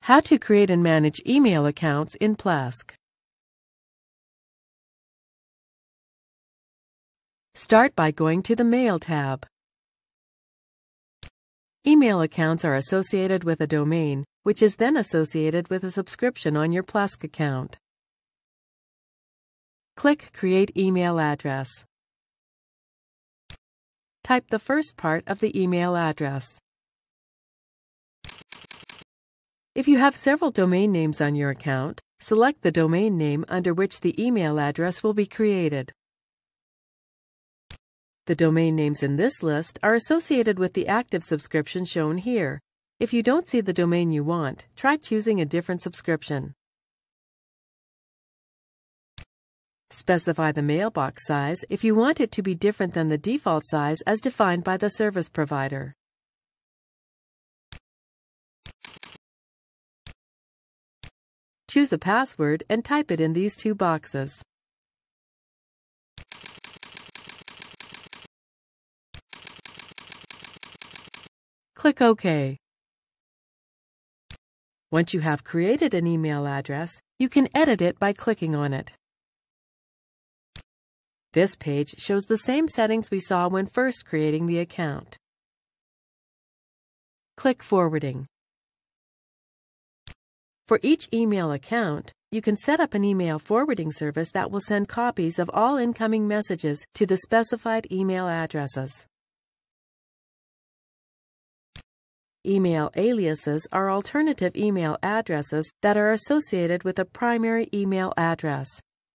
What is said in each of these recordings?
How to create and manage email accounts in Plesk. Start by going to the Mail tab. Email accounts are associated with a domain, which is then associated with a subscription on your Plesk account. Click Create Email Address. Type the first part of the email address. If you have several domain names on your account, select the domain name under which the email address will be created. The domain names in this list are associated with the active subscription shown here. If you don't see the domain you want, try choosing a different subscription. Specify the mailbox size if you want it to be different than the default size as defined by the service provider. Choose a password and type it in these two boxes. Click OK. Once you have created an email address, you can edit it by clicking on it. This page shows the same settings we saw when first creating the account. Click Forwarding. For each email account, you can set up an email forwarding service that will send copies of all incoming messages to the specified email addresses. Email aliases are alternative email addresses that are associated with a primary email address.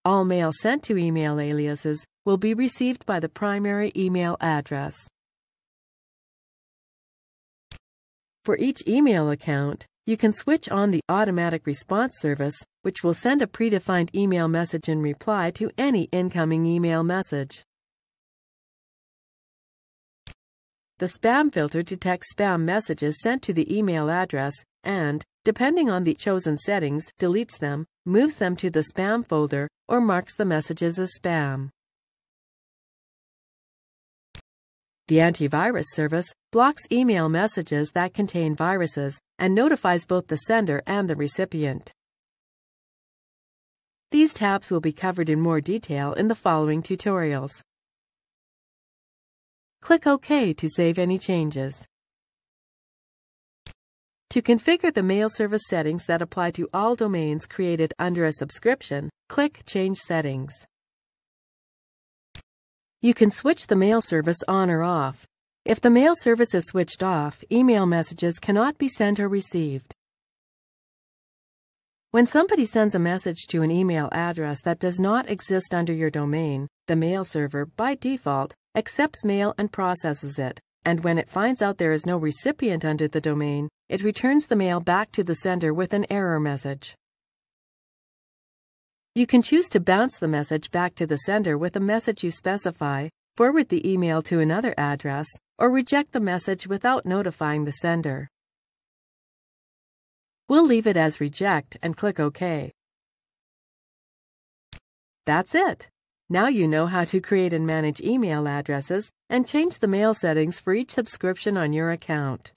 All mail sent to email aliases will be received by the primary email address. For each email account, you can switch on the automatic response service, which will send a predefined email message in reply to any incoming email message. The spam filter detects spam messages sent to the email address and, depending on the chosen settings, deletes them, moves them to the spam folder, or marks the messages as spam. The antivirus service blocks email messages that contain viruses and notifies both the sender and the recipient. These tabs will be covered in more detail in the following tutorials. Click OK to save any changes. To configure the mail service settings that apply to all domains created under a subscription, click Change Settings. You can switch the mail service on or off. If the mail service is switched off, email messages cannot be sent or received. When somebody sends a message to an email address that does not exist under your domain, the mail server, by default, accepts mail and processes it, and when it finds out there is no recipient under the domain, it returns the mail back to the sender with an error message. You can choose to bounce the message back to the sender with a message you specify, forward the email to another address, or reject the message without notifying the sender. We'll leave it as Reject and click OK. That's it! Now you know how to create and manage email addresses and change the mail settings for each subscription on your account.